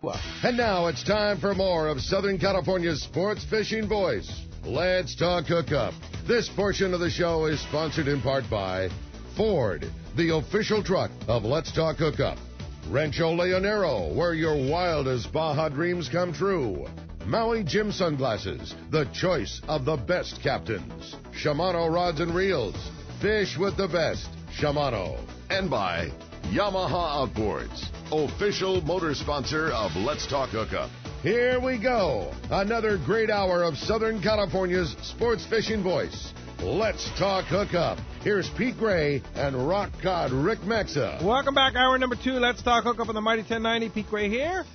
And now it's time for more of Southern California's sports fishing voice. Let's talk hookup. This portion of the show is sponsored in part by Ford, the official truck of Let's Talk Hookup. Rancho Leonero, where your wildest Baja dreams come true. Maui Jim Sunglasses, the choice of the best captains. Shimano Rods and Reels, fish with the best. Shimano. And by Yamaha Outboards, official motor sponsor of Let's Talk Hookup. Here we go. Another great hour of Southern California's sports fishing voice. Let's Talk Hookup. Here's Pete Gray and rock god Rick Maxa. Welcome back. Hour number 2. Let's Talk Hookup on the Mighty 1090. Pete Gray here.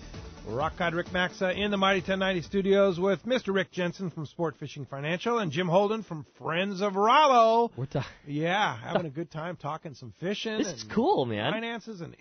Rock god Rick Maxa in the Mighty 1090 studios with Mr. Rick Jensen from Sportfishing Financial and Jim Holden from Friends of Rallo. Having a good time talking some fishing. This is cool, man. Finances and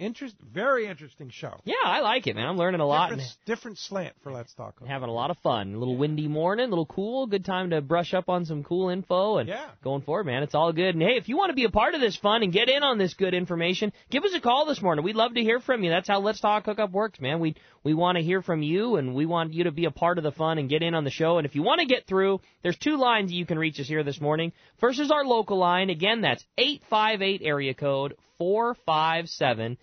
very interesting show. Yeah, I like it, man. I'm learning a lot. Different slant for Let's Talk Hookup. Having a lot of fun. A little windy morning, a little cool. Good time to brush up on some cool info and going forward, man. It's all good. And hey, if you want to be a part of this fun and get in on this good information, give us a call this morning. We'd love to hear from you. That's how Let's Talk Hookup works, man. We want to hear from you, and we want you to be a part of the fun and get in on the show. And if you want to get through, there's 2 lines you can reach us here this morning. First is our local line. Again, that's 858 area code 457-1090,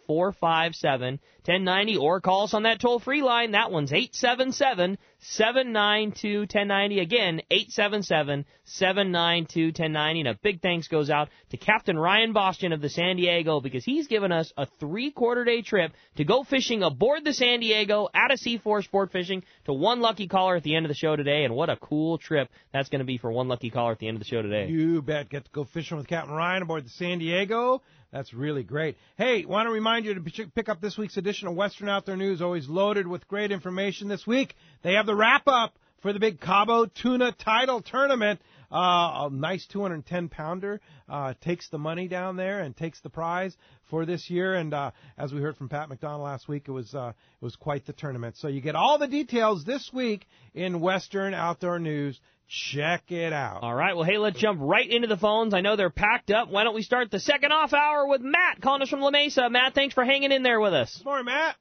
858-457-1090, or call us on that toll-free line. That one's 877-792-1090. Again, 877-792-1090. And a big thanks goes out to Captain Ryan Boston of the San Diego, because he's given us a 3-quarter-day trip to go fishing aboard the San Diego at a C4 Sport Fishing to one lucky caller at the end of the show today. And what a cool trip that's going to be for one lucky caller at the end of the show today. You bet. Get to go fishing with Captain Ryan aboard the San Diego. That's really great. Hey, want to remind you to pick up this week's edition of Western Outdoor News, always loaded with great information. This week, they have the wrap-up for the big Cabo Tuna Title Tournament. A nice 210-pounder takes the money down there and takes the prize for this year. And as we heard from Pat McDonald last week, it was quite the tournament. So you get all the details this week in Western Outdoor News. Check it out. All right. Well, hey, let's jump right into the phones. I know they're packed up. Why don't we start the second off hour with Matt calling us from La Mesa. Matt, thanks for hanging in there with us. Good morning, Matt.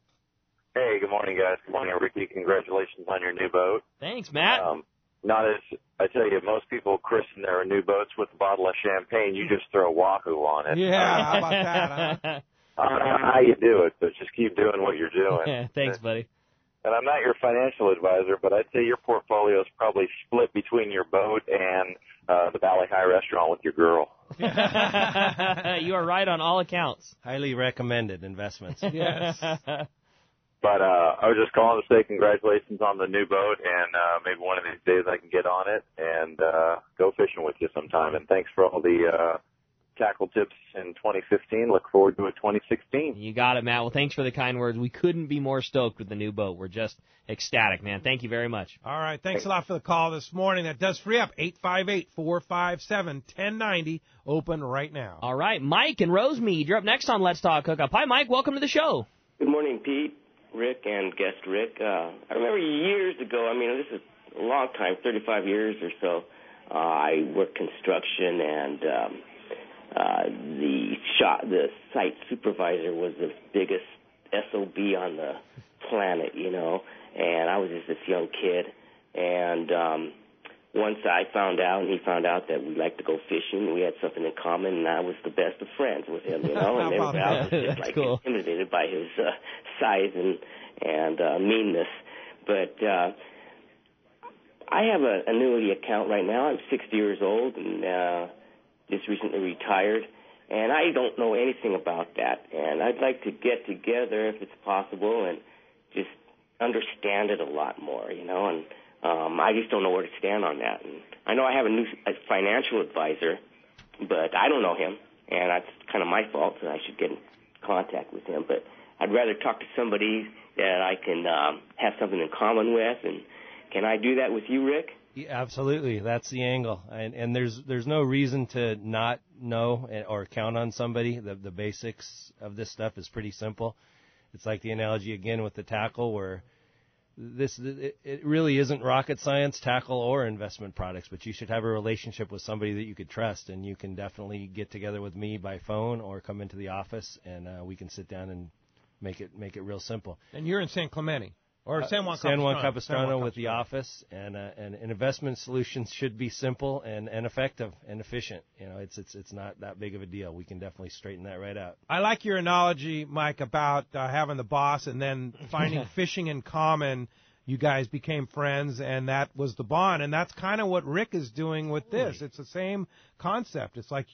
Hey, good morning, guys. Good morning, Ricky. Congratulations on your new boat. Thanks, Matt. I tell you, most people christen their new boats with a bottle of champagne. You just throw Wahoo on it. Yeah, how about that, huh? I don't know how you do it, but just keep doing what you're doing. Thanks, buddy. And I'm not your financial advisor, but I'd say your portfolio is probably split between your boat and the Valley High restaurant with your girl. You are right on all accounts. Highly recommended investments. Yes. But I was just calling to say congratulations on the new boat, and maybe one of these days I can get on it and go fishing with you sometime. And thanks for all the tackle tips in 2015. Look forward to it 2016. You got it, Matt. Well, thanks for the kind words. We couldn't be more stoked with the new boat. We're just ecstatic, man. Thank you very much. All right. Thanks a lot for the call this morning. That does free up 858-457-1090. Open right now. All right. Mike and Rosemead, you're up next on Let's Talk Hookup. Hi, Mike. Welcome to the show. Good morning, Pete, Rick, and guest Rick. I remember years ago, this is a long time, 35 years or so, I worked construction, and the site supervisor was the biggest SOB on the planet, and I was just this young kid. And once I found out, and he found out that we liked to go fishing, we had something in common, and I was the best of friends with him, and everybody else was just intimidated by his size and meanness. But I have an annuity account right now. I'm 60 years old and just recently retired, and I don't know anything about that. And I'd like to get together, if it's possible, and just understand it a lot more, and I just don't know where to stand on that. And I know I have a financial advisor, but I don't know him, and that's kind of my fault, so I should get in contact with him. But I'd rather talk to somebody that I can have something in common with. And can I do that with you, Rick? Yeah, absolutely. That's the angle. And there's no reason to not know or count on somebody. The basics of this stuff is pretty simple. It's like the analogy again with the tackle, where it really isn't rocket science, tackle or investment products, but you should have a relationship with somebody that you could trust, and you can definitely get together with me by phone or come into the office, and we can sit down and make it real simple. And you're in San Clemente. Or San Juan Capistrano with the office, and investment solutions should be simple and effective and efficient. It's not that big of a deal. We can definitely straighten that right out. I like your analogy, Mike, about having the boss and then finding fishing in common. You guys became friends, and that was the bond. And that's kind of what Rick is doing with this. It's the same concept. It's like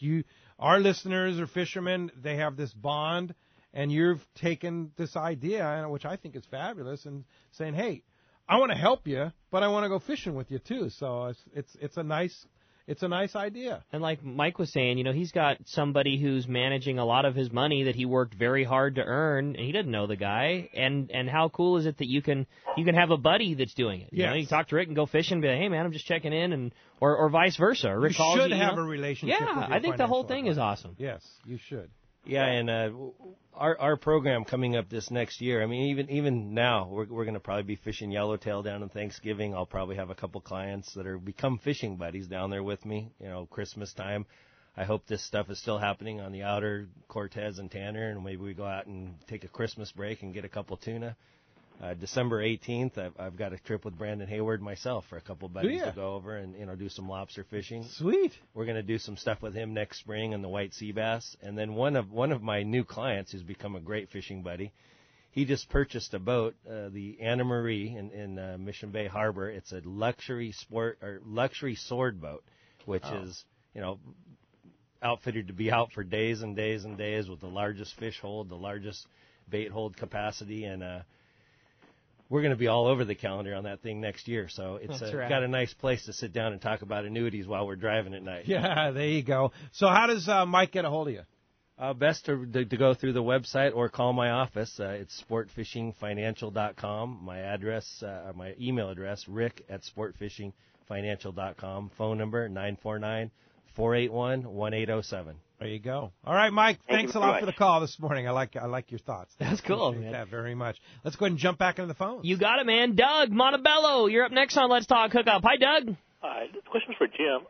our listeners are fishermen. They have this bond. And you've taken this idea, which I think is fabulous, and saying, "Hey, I want to help you, but I want to go fishing with you too." So it's a nice idea. And like Mike was saying, he's got somebody who's managing a lot of his money that he worked very hard to earn, and he didn't know the guy. And how cool is it that you can have a buddy that's doing it? You talk to Rick and go fishing, and be like, "Hey man, I'm just checking in," or vice versa. Rick calls you should have a relationship. Yeah, with your I think the whole thing is awesome. Yes, you should. Yeah, and our program coming up this next year. I mean, even now we're going to probably be fishing yellowtail down on Thanksgiving. I'll probably have a couple clients that are become fishing buddies down there with me. Christmas time. I hope this stuff is still happening on the outer Cortez and Tanner, and maybe we go out and take a Christmas break and get a couple tuna. December 18th, I've got a trip with Brandon Hayward myself for a couple buddies to go over and do some lobster fishing. Sweet. We're going to do some stuff with him next spring on the white sea bass. And then one of my new clients who's become a great fishing buddy, he just purchased a boat, the Anna Marie in Mission Bay Harbor. It's a luxury sword boat, which is outfitted to be out for days and days and days with the largest fish hold, the largest bait hold capacity, and we're going to be all over the calendar on that thing next year. So it's got a nice place to sit down and talk about annuities while we're driving at night. Yeah, there you go. So how does Mike get a hold of you? Best to go through the website or call my office. It's sportfishingfinancial.com. My address, my email address, rick@sportfishingfinancial.com. Phone number 949-481-1807. There you go. All right, Mike, thanks a lot for the call this morning. I like your thoughts. That's cool, man. That very much. Let's go ahead and jump back into the phone. You got it, man. Doug Montebello, you're up next on Let's Talk Hookup. Hi, Doug. Hi. This question's for Jim.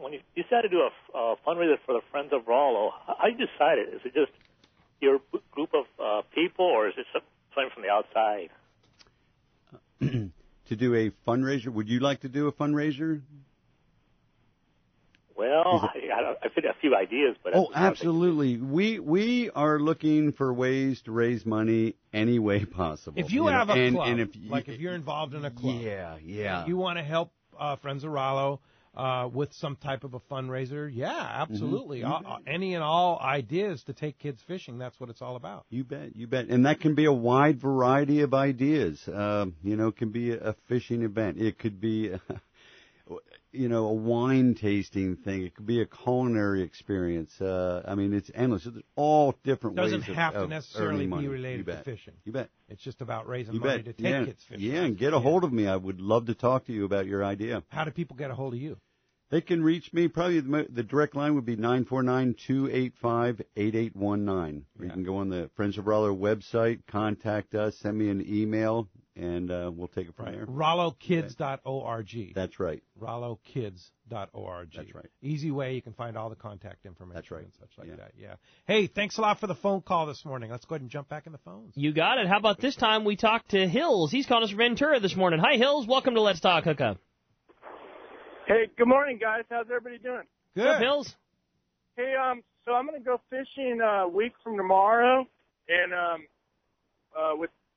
When you decided to do a fundraiser for the Friends of Rollo, how you decided? Is it just your group of people, or is it something from the outside? To do a fundraiser? Would you like to do a fundraiser? Well, I fit a few ideas, but absolutely. We are looking for ways to raise money any way possible. If you have a club, if you're involved in a club, you want to help Friends of Rallo with some type of a fundraiser, absolutely. Mm-hmm. Any and all ideas to take kids fishing, that's what it's all about. You bet. And that can be a wide variety of ideas. It can be a fishing event. It could be a wine tasting thing. It could be a culinary experience. It's endless. There's all different ways of earning money. Doesn't have to necessarily be related to fishing. You bet. It's just about raising money to take kids fishing. Yeah, and get a hold of me. I would love to talk to you about your idea. How do people get a hold of you? They can reach me. Probably the direct line would be 949-285-8819. You can go on the Friends of Rollo website, contact us, send me an email, and we'll take it from there. RalloKids.org. That's right. RalloKids.org. That's right. Easy way you can find all the contact information. That's right. And such like that. Yeah. Hey, thanks a lot for the phone call this morning. Let's go ahead and jump back in the phones. You got it. How about this time we talked to Hills? He's calling us from Ventura this morning. Hi, Hills. Welcome to Let's Talk Hookup. Hey, good morning, guys. How's everybody doing? Good. What's up, Hills? Hey, so I'm going to go fishing a week from tomorrow, and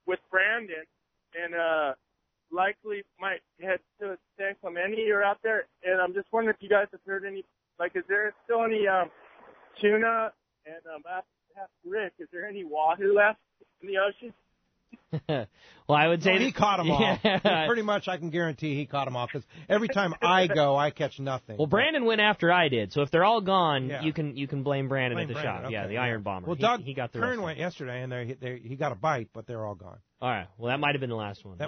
with Brandon, and likely might head to San Clemente. You're out there, and I'm just wondering if you guys have heard any. Is there still any tuna? And ask Rick, is there any wahoo left in the ocean? Well, I would say he caught them all. Yeah. Pretty much, I can guarantee he caught them all because every time I go, I catch nothing. Well, Brandon went after I did, so if they're all gone, you can blame Brandon at the shop. Okay. Yeah, the Iron Bomber. Well, Doug he got the Kern went yesterday, and he got a bite, but they're all gone. All right. Well, that might have been the last one. Dude,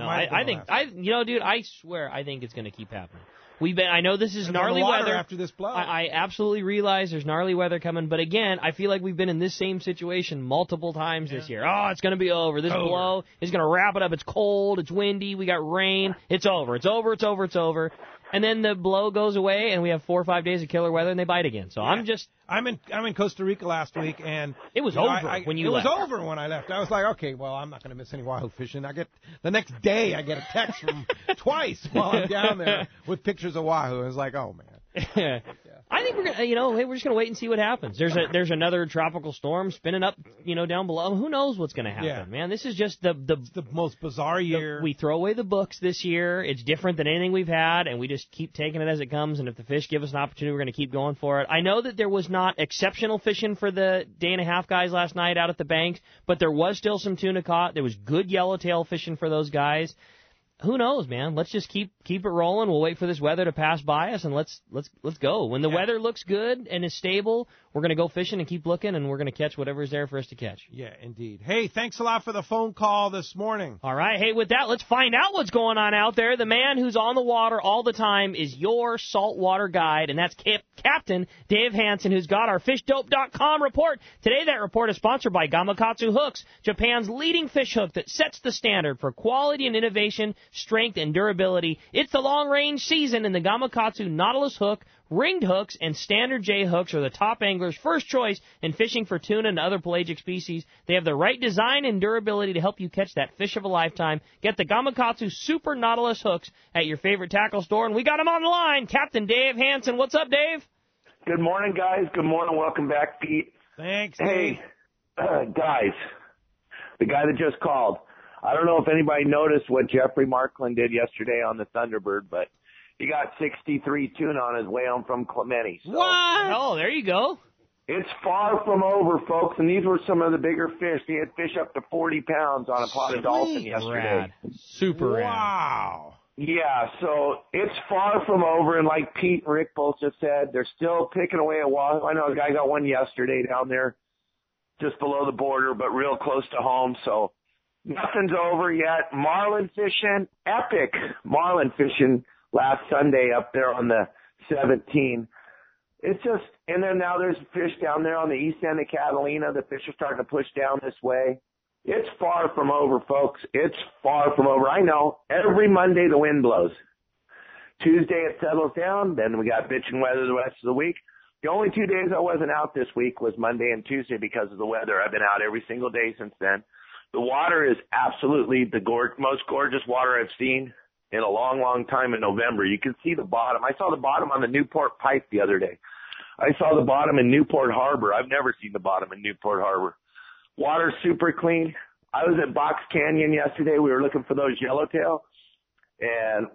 I swear, I think it's going to keep happening. I know this is gnarly weather after this blow. I absolutely realize there's gnarly weather coming, but again, I feel like we've been in this same situation multiple times this year. Oh, it's going to be over. This blow is going to wrap it up. It's cold. It's windy. We got rain. It's over. It's over. It's over. It's over. and then the blow goes away, and we have 4 or 5 days of killer weather, and they bite again. So I'm in Costa Rica last week, and it was over when you left. It was over when I left. I was like, okay, well, I'm not going to miss any wahoo fishing. The next day I get a text from twice while I'm down there with pictures of wahoo. I was like, oh man. I think we're gonna, we're just gonna wait and see what happens. There's another tropical storm spinning up, down below. Who knows what's gonna happen, man? This is just the most bizarre year. We throw away the books this year. It's different than anything we've had, and we just keep taking it as it comes. And if the fish give us an opportunity, we're gonna keep going for it. I know that there was not exceptional fishing for the day and a half guys last night out at the banks, but there was still some tuna caught. There was good yellowtail fishing for those guys. Who knows, man? Let's just keep it rolling. We'll wait for this weather to pass by us, and let's go. When the weather looks good and is stable, we're going to go fishing and keep looking, and we're going to catch whatever's there for us to catch. Yeah, indeed. Hey, thanks a lot for the phone call this morning. All right. Hey, with that, let's find out what's going on out there. The man who's on the water all the time is your saltwater guide, and that's Captain Dave Hanson, who's got our FishDope.com report. Today, that report is sponsored by Gamakatsu Hooks, Japan's leading fish hook that sets the standard for quality and innovation, strength, and durability. It's the long-range season, and the Gamakatsu Nautilus hook, ringed hooks, and standard J hooks are the top angler's first choice in fishing for tuna and other pelagic species. They have the right design and durability to help you catch that fish of a lifetime. Get the Gamakatsu Super Nautilus hooks at your favorite tackle store, and we got him on the line, Captain Dave Hanson. What's up, Dave? Good morning, guys. Good morning. Welcome back, Pete. Thanks, Dave. Hey, guys, the guy that just called. I don't know if anybody noticed what Jeffrey Markland did yesterday on the Thunderbird, but he got 63 tuna on his way home from Clemente. So what? Oh, there you go. It's far from over, folks, and these were some of the bigger fish. He had fish up to 40 pounds on a potted dolphin yesterday. Rad. Super rad. Wow. Yeah, so it's far from over, and like Pete and Rick both just said, they're still picking away at wahoo. I know a guy got one yesterday down there just below the border, but real close to home, so nothing's over yet. Marlin fishing, epic marlin fishing last Sunday up there on the 17. It's just, and then now there's fish down there on the east end of Catalina. The fish are starting to push down this way. It's far from over, folks. It's far from over. I know. Every Monday the wind blows. Tuesday it settles down. Then we got bitching weather the rest of the week. The only 2 days I wasn't out this week was Monday and Tuesday because of the weather. I've been out every single day since then. The water is absolutely the most gorgeous water I've seen in a long, long time in November. You can see the bottom. I saw the bottom on the Newport Pipe the other day. I saw the bottom in Newport Harbor. I've never seen the bottom in Newport Harbor. Water's super clean. I was at Box Canyon yesterday. We were looking for those yellowtail, and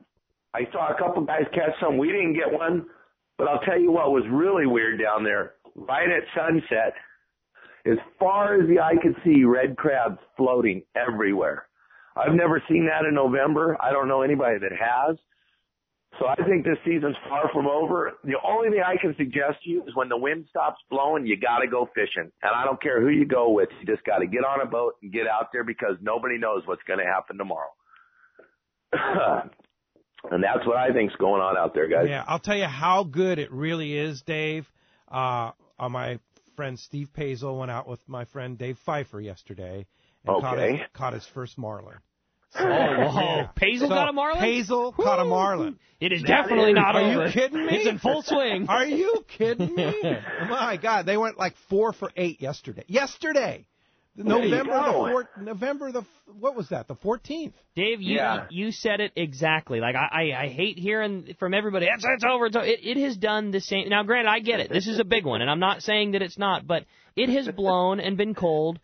I saw a couple guys catch some. We didn't get one, but I'll tell you what was really weird down there. Right at sunset, as far as the eye could see, red crabs floating everywhere. I've never seen that in November. I don't know anybody that has. So I think this season's far from over. The only thing I can suggest to you is when the wind stops blowing, you got to go fishing. And I don't care who you go with. You just got to get on a boat and get out there because nobody knows what's going to happen tomorrow. And that's what I think's going on out there, guys. Yeah, I'll tell you how good it really is, Dave. My friend Steve Pazel went out with my friend Dave Pfeiffer yesterday and caught his first marlin. So, Pazel got a marlin? Pazel caught a marlin. It is definitely not over. Are you kidding me? It's in full swing. Are you kidding me? My God, they went like 4 for 8 yesterday. November what was that? The 14th. Dave, you said it exactly. Like I hate hearing from everybody. It's over. It has done the same. Now, granted, I get it. This is a big one, and I'm not saying that it's not, but it has blown and been cold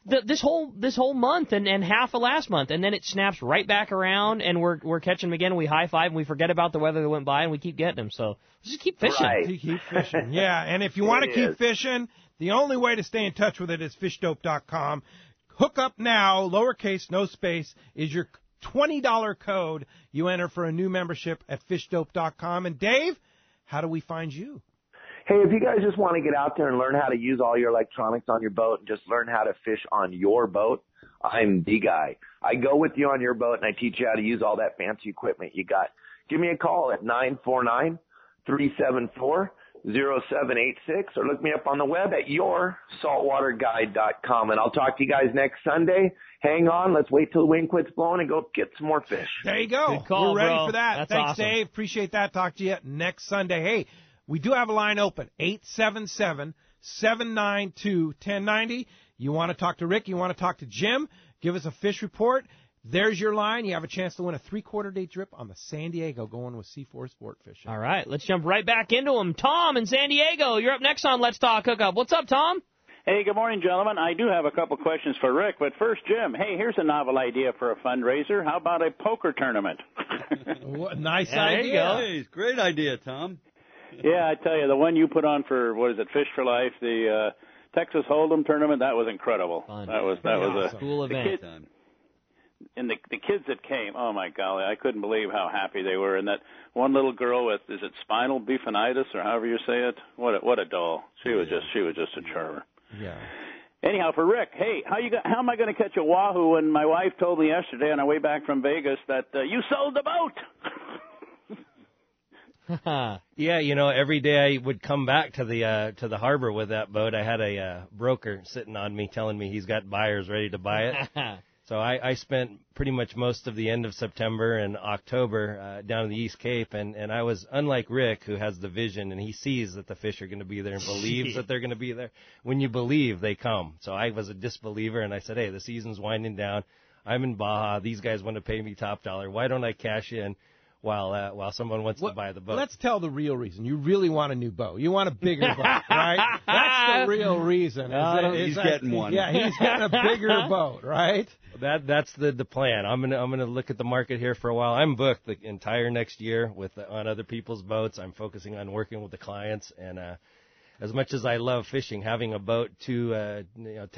this whole month and half of last month, and then it snaps right back around, and we're catching them again. And we high five and we forget about the weather that went by, and we keep getting them. So let's just keep fishing. Right. Keep fishing. Yeah, and if you want to keep fishing, the only way to stay in touch with it is fishdope.com. Hookup now, lowercase, no space, is your $20 code you enter for a new membership at fishdope.com. And Dave, how do we find you? Hey, if you guys just want to get out there and learn how to use all your electronics on your boat and just learn how to fish on your boat, I'm the guy. I go with you on your boat and I teach you how to use all that fancy equipment you got. Give me a call at 949-374-27 0786, or look me up on the web at yoursaltwaterguide.com. And I'll talk to you guys next Sunday. Hang on. Let's wait till the wind quits blowing and go get some more fish. There you go. Good call, We're ready bro. for that. That's Thanks, awesome. Dave. Appreciate that. Talk to you next Sunday. Hey, we do have a line open, 877-792-1090. You want to talk to Rick? You want to talk to Jim? Give us a fish report. There's your line. You have a chance to win a 3/4-day trip on the San Diego going with C4 Sportfishing. All right, let's jump right back into them. Tom in San Diego, you're up next on Let's Talk Hookup. What's up, Tom? Hey, good morning, gentlemen. I do have a couple questions for Rick, but first, Jim, hey, here's a novel idea for a fundraiser. How about a poker tournament? Nice Yeah, idea. there you go. Hey, great idea, Tom. Yeah, I tell you, the one you put on for, what is it, Fish for Life, the Texas Hold'em tournament, that was incredible. Fun. That was Awesome. a Cool event. And the kids that came, oh my golly, I couldn't believe how happy they were. And that one little girl with, is it spinal bifinitis or however you say it? What a doll. She was just a charmer. Yeah. Anyhow, for Rick, hey, how am I going to catch a wahoo when my wife told me yesterday on our way back from Vegas that you sold the boat? Yeah, every day I would come back to the harbor with that boat. I had a broker sitting on me telling me he's got buyers ready to buy it. So I spent pretty much most of the end of September and October down in the East Cape, and I was, unlike Rick, who has the vision, and he sees that the fish are going to be there and believes that they're going to be there. When you believe, they come. So I was a disbeliever, and I said, hey, the season's winding down. I'm in Baja. These guys want to pay me top dollar. Why don't I cash in while someone wants to buy the boat? Let's tell the real reason. You really want a new boat. You want a bigger boat, right? That's the real reason. He's getting one. Yeah, he's getting a bigger boat, right? That's the plan. I'm gonna look at the market here for a while. I'm booked the entire next year on other people's boats. I'm focusing on working with the clients, and as much as I love fishing, having a boat 10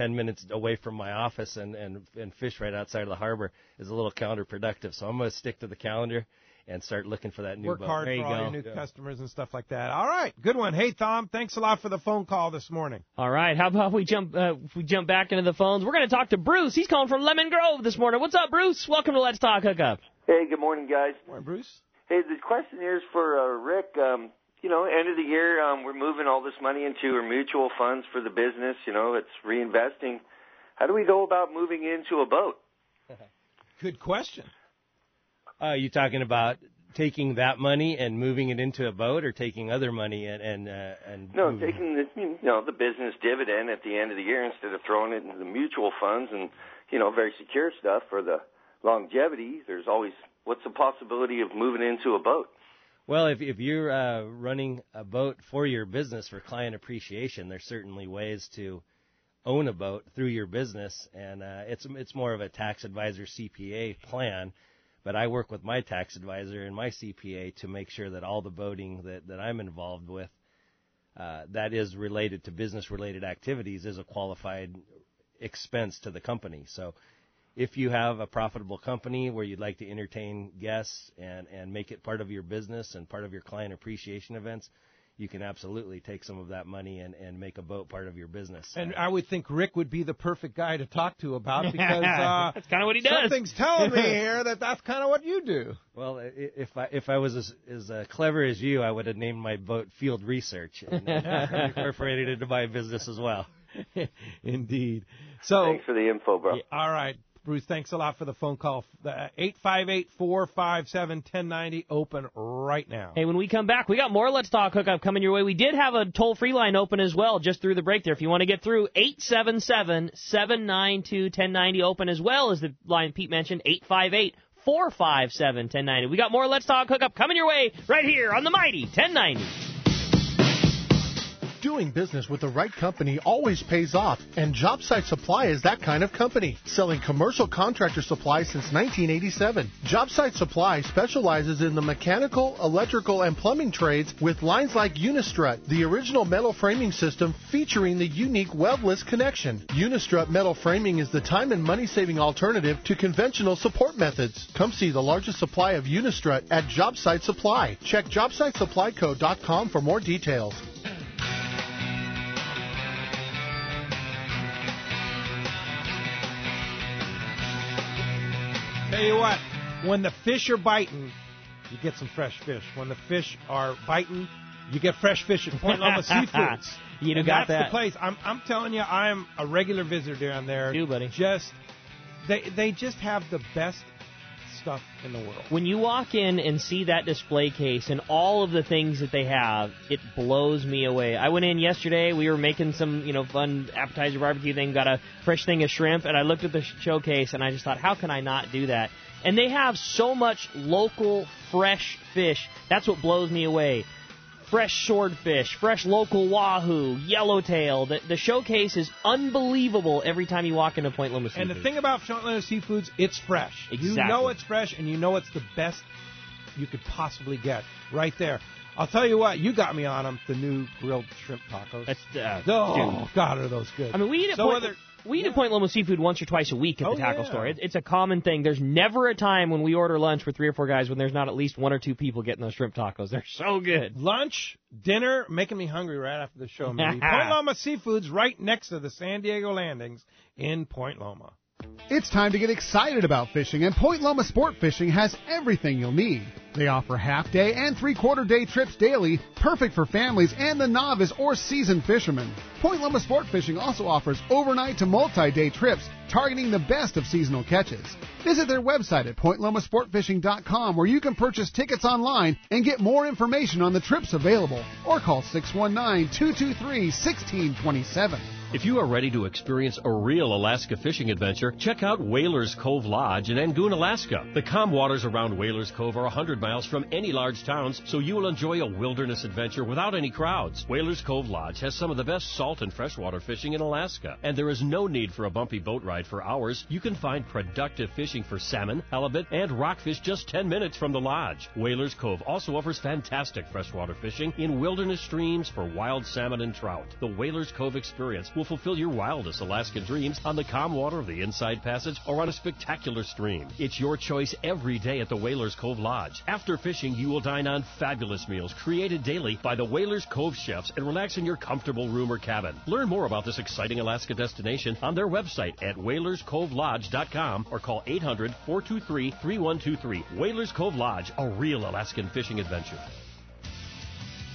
minutes away from my office and fish right outside of the harbor is a little counterproductive. So I'm gonna stick to the calendar and start looking for that new Work boat. hard for all your new customers and stuff like that. All right, good one. Hey, Tom, thanks a lot for the phone call this morning. All right, how about we jump back into the phones? We're going to talk to Bruce. He's calling from Lemon Grove this morning. What's up, Bruce? Welcome to Let's Talk Hookup. Hey, good morning, guys. Morning, Bruce. Hey, the question here is for Rick. End of the year, we're moving all this money into our mutual funds for the business. It's reinvesting. How do we go about moving into a boat? Good question. You talking about taking that money and moving it into a boat, or taking other money and no, taking the business dividend at the end of the year instead of throwing it into the mutual funds and very secure stuff for the longevity. There's always, what's the possibility of moving into a boat? Well, if you're running a boat for your business for client appreciation, there's certainly ways to own a boat through your business, and it's more of a tax advisor CPA plan. But I work with my tax advisor and my CPA to make sure that all the boating that I'm involved with that is related to business-related activities is a qualified expense to the company. So if you have a profitable company where you'd like to entertain guests and make it part of your business and part of your client appreciation events, you can absolutely take some of that money and make a boat part of your business. And I would think Rick would be the perfect guy to talk to about, because that's kind of what he does. Something's telling me here that's kind of what you do. Well, if I was as clever as you, I would have named my boat Field Research and incorporated it into my business as well. Indeed. So thanks for the info, bro. All right, Bruce, thanks a lot for the phone call. 858-457-1090, open right now. Hey, when we come back, we got more Let's Talk Hookup coming your way. We did have a toll-free line open as well just through the break there. If you want to get through, 877-792-1090, open as well as the line Pete mentioned, 858-457-1090. We got more Let's Talk Hookup coming your way right here on the mighty 1090. Doing business with the right company always pays off, and Jobsite Supply is that kind of company, selling commercial contractor supplies since 1987. Jobsite Supply specializes in the mechanical, electrical, and plumbing trades with lines like Unistrut, the original metal framing system featuring the unique webless connection. Unistrut metal framing is the time and money-saving alternative to conventional support methods. Come see the largest supply of Unistrut at Jobsite Supply. Check JobsiteSupplyCo.com for more details. Tell you what, when the fish are biting, you get some fresh fish. When the fish are biting, you get fresh fish at Point Loma Seafoods. You and got that's that. the place. I'm telling you, I'm a regular visitor down there. You, buddy. They just have the best stuff in the world. When you walk in and see that display case and all of the things that they have, it blows me away. I went in yesterday. We were making some, fun appetizer barbecue thing, got a fresh thing of shrimp, and I looked at the showcase, and I just thought, how can I not do that? And they have so much local, fresh fish. That's what blows me away. Fresh swordfish, fresh local wahoo, yellowtail. The showcase is unbelievable every time you walk into Point Loma Seafoods. And the thing about Point Loma Seafoods, it's fresh. Exactly. You know it's fresh, and you know it's the best you could possibly get right there. I'll tell you what, you got me on them, the new grilled shrimp tacos. God, are those good. I mean, we eat at Point Loma Seafood once or twice a week at the tackle store. It's a common thing. There's never a time when we order lunch for 3 or 4 guys when there's not at least 1 or 2 people getting those shrimp tacos. They're so good. Lunch, dinner, making me hungry right after the show. Maybe. Point Loma Seafood's right next to the San Diego landings in Point Loma. It's time to get excited about fishing, and Point Loma Sport Fishing has everything you'll need. They offer half-day and three-quarter-day trips daily, perfect for families and the novice or seasoned fishermen. Point Loma Sport Fishing also offers overnight to multi-day trips, targeting the best of seasonal catches. Visit their website at pointlomasportfishing.com, where you can purchase tickets online and get more information on the trips available, or call 619-223-1627. If you are ready to experience a real Alaska fishing adventure, check out Whalers Cove Lodge in Angoon, Alaska. The calm waters around Whalers Cove are 100 miles from any large towns, so you will enjoy a wilderness adventure without any crowds. Whalers Cove Lodge has some of the best salt and freshwater fishing in Alaska, and there is no need for a bumpy boat ride for hours. You can find productive fishing for salmon, halibut, and rockfish just 10 minutes from the lodge. Whalers Cove also offers fantastic freshwater fishing in wilderness streams for wild salmon and trout. The Whalers Cove experience will fulfill your wildest Alaskan dreams on the calm water of the Inside Passage or on a spectacular stream. It's your choice every day at the Whalers Cove Lodge. After fishing, you will dine on fabulous meals created daily by the Whalers Cove chefs and relax in your comfortable room or cabin. Learn more about this exciting Alaska destination on their website at whalerscovelodge.com or call 800-423-3123. Whalers Cove Lodge, a real Alaskan fishing adventure.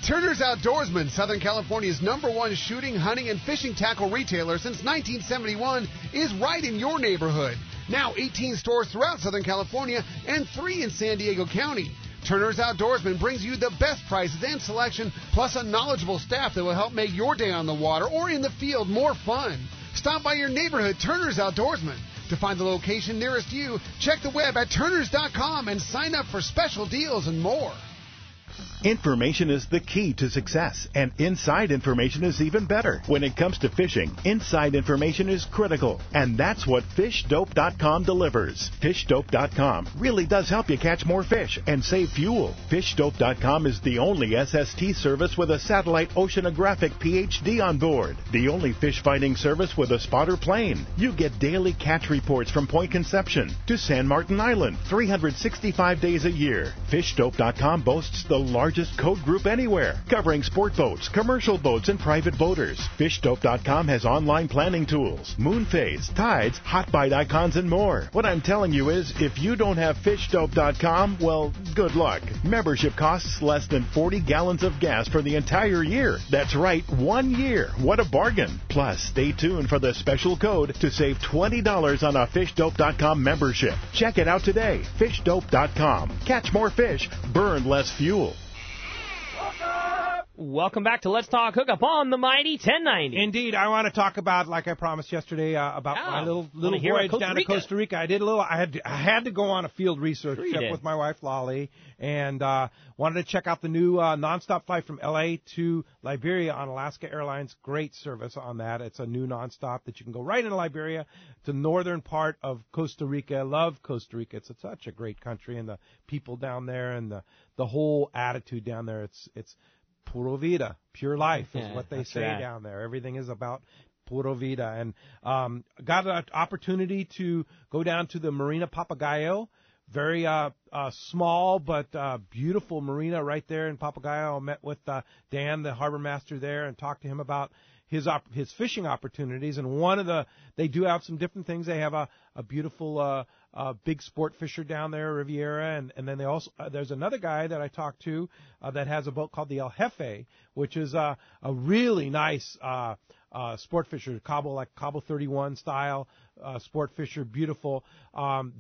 Turner's Outdoorsman, Southern California's #1 shooting, hunting, and fishing tackle retailer since 1971, is right in your neighborhood. Now 18 stores throughout Southern California and 3 in San Diego County. Turner's Outdoorsman brings you the best prices and selection, plus a knowledgeable staff that will help make your day on the water or in the field more fun. Stop by your neighborhood Turner's Outdoorsman. To find the location nearest you, check the web at turners.com and sign up for special deals and more. Information is the key to success, and inside information is even better. When it comes to fishing, inside information is critical, and that's what FishDope.com delivers. FishDope.com really does help you catch more fish and save fuel. FishDope.com is the only SST service with a satellite oceanographic PhD on board, the only fish finding service with a spotter plane. You get daily catch reports from Point Conception to San Martin Island, 365 days a year. FishDope.com boasts the largest code group anywhere, covering sport boats, commercial boats, and private boaters. FishDope.com has online planning tools, moon phase, tides, hot bite icons, and more. What I'm telling you is, if you don't have FishDope.com, well, good luck. Membership costs less than 40 gallons of gas for the entire year. That's right, 1 year. What a bargain. Plus, stay tuned for the special code to save $20 on a FishDope.com membership. Check it out today. FishDope.com. Catch more fish, burn less fuel. Welcome back to Let's Talk Hookup on the Mighty 1090. Indeed, I want to talk about, like I promised yesterday, about my little voyage down to Costa Rica. I had to go on a field research trip with my wife Lolly, and wanted to check out the new nonstop flight from L.A. to Liberia on Alaska Airlines. Great service on that. It's a new nonstop that you can go right into Liberia, to the northern part of Costa Rica. I love Costa Rica. It's such a great country, and the people down there, and the whole attitude down there. It's puro vida, pure life is what they say down there. Everything is about puro vida. And got an opportunity to go down to the Marina Papagayo, very small but beautiful marina right there in Papagayo. I met with Dan, the harbor master there, and talked to him about his fishing opportunities. And they do have some different things. They have a a beautiful big sport fisher down there, Riviera, and then they also there's another guy that I talked to that has a boat called the El Jefe, which is a really nice sport fisher, Cabo 31 style sport fisher, beautiful.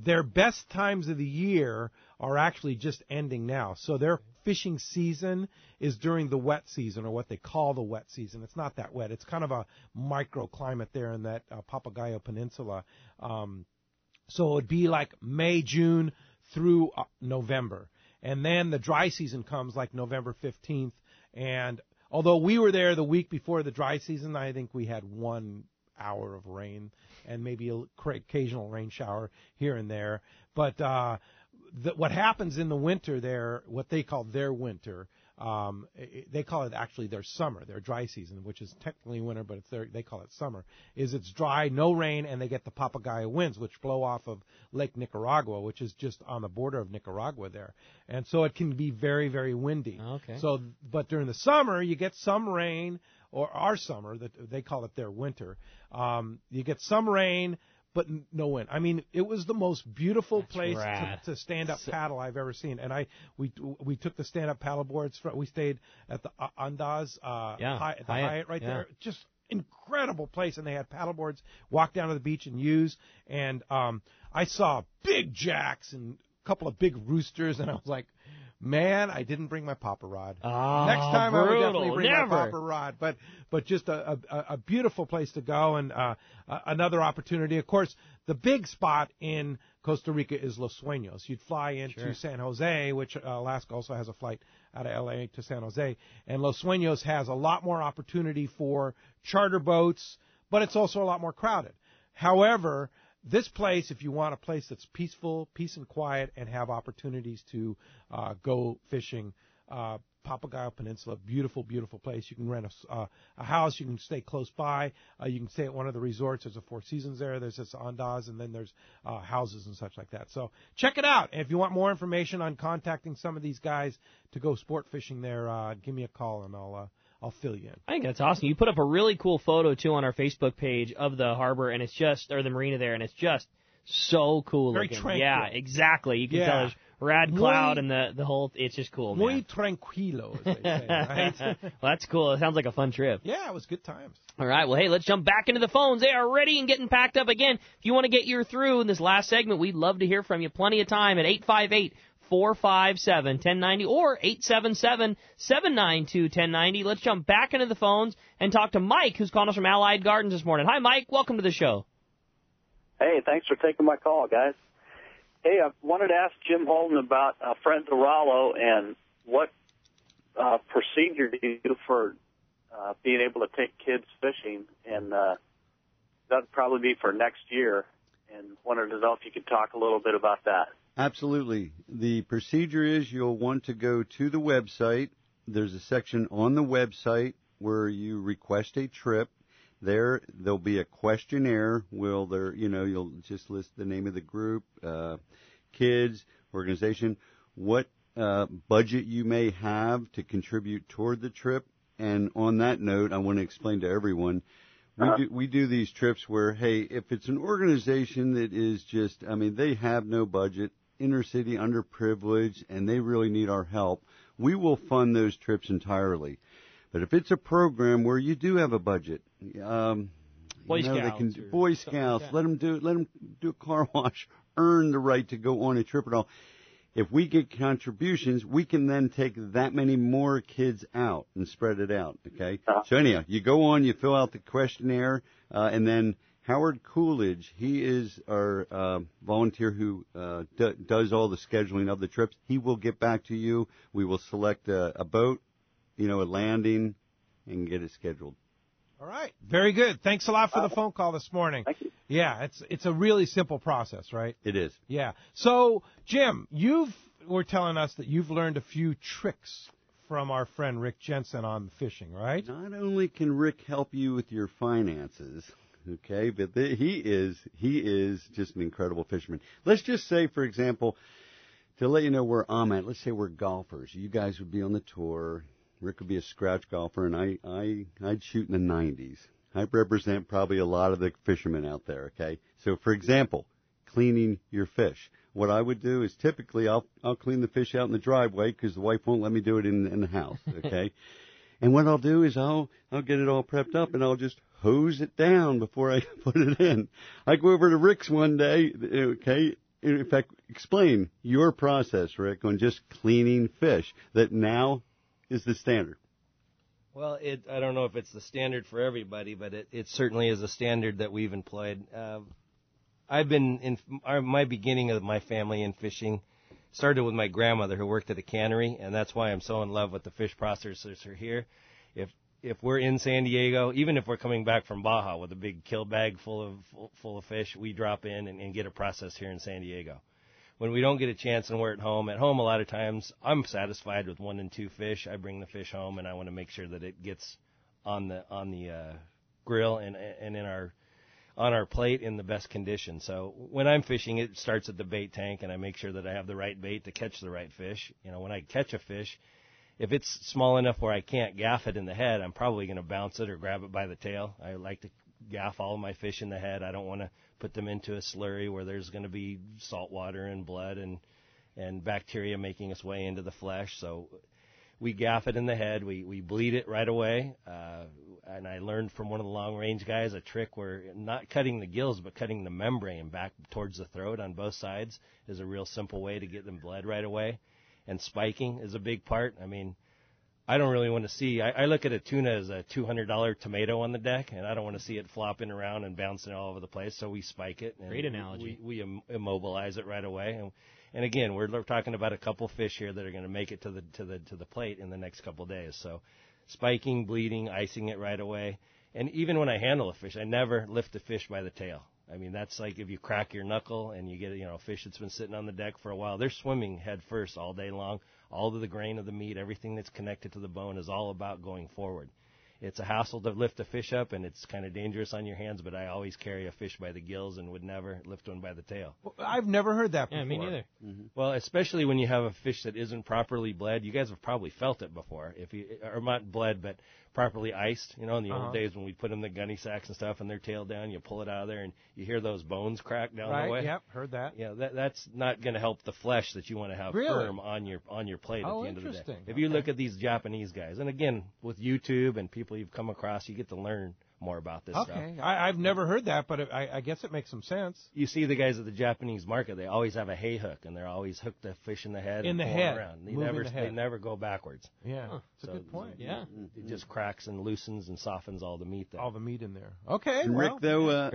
Their best times of the year are actually just ending now, so their fishing season is during the wet season, or what they call the wet season. It's not that wet. It's kind of a microclimate there in that Papagayo Peninsula. So it would be like May, June through November. And then the dry season comes like November 15th. And although we were there the week before the dry season, I think we had 1 hour of rain and maybe an occasional rain shower here and there. But what happens in the winter there, what they call their winter, they call it actually their summer, their dry season, which is technically winter, but they call it summer, is it's dry, no rain, and they get the Papagayo winds, which blow off of Lake Nicaragua, which is just on the border of Nicaragua there. And so it can be very, very windy. Okay. So, but during the summer, you get some rain, or our summer, they call it their winter. You get some rain, but no wind. I mean, it was the most beautiful place to stand up paddle I've ever seen. And we took the stand up paddle boards. We stayed at the Andaz Hyatt right there. Just incredible place. And they had paddle boards. Walk down to the beach and use. And I saw big jacks and a couple of big roosters, and I was like, man, I didn't bring my popper rod. Next time I would definitely bring my popper rod. But just a beautiful place to go, and another opportunity. Of course, the big spot in Costa Rica is Los Sueños. You'd fly into San Jose, which Alaska also has a flight out of L.A. to San Jose. And Los Sueños has a lot more opportunity for charter boats, but it's also a lot more crowded. However, this place, if you want a place that's peaceful, peace and quiet, and have opportunities to go fishing, Papagayo Peninsula, beautiful, beautiful place. You can rent a house. You can stay close by. You can stay at one of the resorts. There's a Four Seasons there. There's this Andaz, and then there's houses and such like that. So check it out. And if you want more information on contacting some of these guys to go sport fishing there, give me a call, and I'll fill you in. I think that's awesome. You put up a really cool photo, too, on our Facebook page of the harbor, and or the marina there, and it's just so cool Very looking. tranquil. Yeah, exactly. You can tell there's rad cloud and the whole, it's just cool, man. Muy tranquilo, as they say, right? Well, that's cool. It sounds like a fun trip. Yeah, it was good times. All right, well, hey, let's jump back into the phones. They are ready and getting packed up again. If you want to get your through in this last segment, we'd love to hear from you. Plenty of time at 858-457-1090 or 877-792-1090. Let's jump back into the phones and talk to Mike, who's calling us from Allied Gardens this morning. Hi, Mike. Welcome to the show. Hey, thanks for taking my call, guys. Hey, I wanted to ask Jim Holden about Friends of Rollo and what procedure do you do for being able to take kids fishing, and that'd probably be for next year, and wanted to know if you could talk a little bit about that. Absolutely. The procedure is you'll want to go to the website. There's a section on the website where you request a trip. There'll be a questionnaire. You'll just list the name of the group, kids, organization, what budget you may have to contribute toward the trip. And on that note, I want to explain to everyone, we do these trips where, hey, if it's an organization that is just, they have no budget, inner city, underprivileged, and they really need our help, we will fund those trips entirely. But if it's a program where you do have a budget, Boy Scouts, let them do a car wash, earn the right to go on a trip and all. If we get contributions, we can then take that many more kids out and spread it out, okay? So anyhow, you go on, you fill out the questionnaire, and then Howard Coolidge, he is our volunteer who does all the scheduling of the trips. He will get back to you. We will select a boat, a landing, and get it scheduled. All right. Very good. Thanks a lot for the phone call this morning. Thank you. Yeah, it's a really simple process, right? It is. Yeah. So, Jim, you were telling us that you've learned a few tricks from our friend Rick Jensen on fishing, right? Not only can Rick help you with your finances, okay, but he is just an incredible fisherman. Let's just say, for example, to let you know where I'm at, let's say we're golfers. You guys would be on the tour. Rick would be a scratch golfer, and I'd shoot in the 90s. I represent probably a lot of the fishermen out there, okay? So, for example, cleaning your fish. What I would do is typically I'll clean the fish out in the driveway because the wife won't let me do it in the house, okay? And what I'll do is I'll get it all prepped up and I'll just hose it down before I put it in. I go over to Rick's one day, okay? In fact, explain your process, Rick, on just cleaning fish that now is the standard. Well, I don't know if it's the standard for everybody, but it certainly is a standard that we've employed. I've been in my beginning of my family in fishing started with my grandmother who worked at a cannery, and that's why I'm so in love with the fish processors who are here. If we're in San Diego, even if we're coming back from Baja with a big kill bag full of fish, we drop in and get it processed here in San Diego. When we don't get a chance and we're at home a lot of times I'm satisfied with 1 and 2 fish. I bring the fish home and I want to make sure that it gets on the grill and on our plate in the best condition. So when I'm fishing, it starts at the bait tank and I make sure that I have the right bait to catch the right fish. When I catch a fish, if it's small enough where I can't gaff it in the head, I'm probably going to bounce it or grab it by the tail. I like to gaff all of my fish in the head. I don't want to put them into a slurry where there's going to be salt water and blood and bacteria making its way into the flesh. So we gaff it in the head. We bleed it right away. And I learned from one of the long-range guys a trick where not cutting the gills but cutting the membrane back towards the throat on both sides is a real simple way to get them bled right away. And spiking is a big part. I mean, I don't really want to see. I look at a tuna as a $200 tomato on the deck, and I don't want to see it flopping around and bouncing all over the place. So we spike it. And great analogy. We immobilize it right away. And again, we're talking about a couple fish here that are going to make it to the plate in the next couple of days. So spiking, bleeding, icing it right away. And even when I handle a fish, I never lift the fish by the tail. I mean, that's like if you crack your knuckle and you get a fish that's been sitting on the deck for a while, they're swimming head first all day long. All of the grain of the meat, everything that's connected to the bone is all about going forward. It's a hassle to lift a fish up, and it's kind of dangerous on your hands, but I always carry a fish by the gills and would never lift one by the tail. Well, I've never heard that before. Yeah, me neither. Mm-hmm. Well, especially when you have a fish that isn't properly bled. You guys have probably felt it before. Or not bled, but properly iced. In the old days when we put them in the gunny sacks and stuff and they're tail down, you pull it out of there and you hear those bones crack down the way. Right, yep, heard that. Yeah, that's not going to help the flesh that you want to have firm on your plate at the end of the day. If you look at these Japanese guys, and again, with YouTube and people you've come across, you get to learn more about this stuff. Okay, I've never heard that, but I guess it makes some sense. You see the guys at the Japanese market, they always have a hay hook, and they're always hooked the fish in the head and pull it around. They never go backwards. Yeah, that's a good point. Yeah. It just cracks and loosens and softens all the meat there. All the meat in there. Okay, and Rick, though,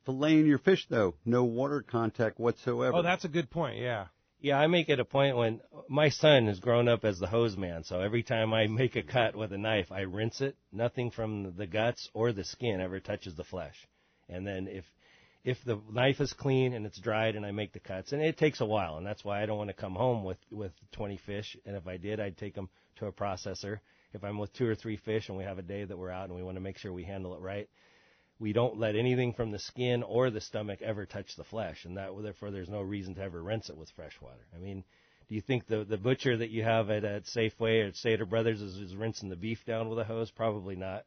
filleting your fish, though, no water contact whatsoever. Oh, that's a good point, yeah. Yeah, I make it a point when my son has grown up as the hose man, so every time I make a cut with a knife, I rinse it. Nothing from the guts or the skin ever touches the flesh. And then if the knife is clean and it's dried and I make the cuts, and it takes a while, and that's why I don't want to come home with 20 fish, and if I did, I'd take them to a processor. If I'm with 2 or 3 fish and we have a day that we're out and we want to make sure we handle it right, we don't let anything from the skin or the stomach ever touch the flesh, and therefore there's no reason to ever rinse it with fresh water. I mean, do you think the butcher that you have at Safeway or at Stater Brothers is rinsing the beef down with a hose? Probably not.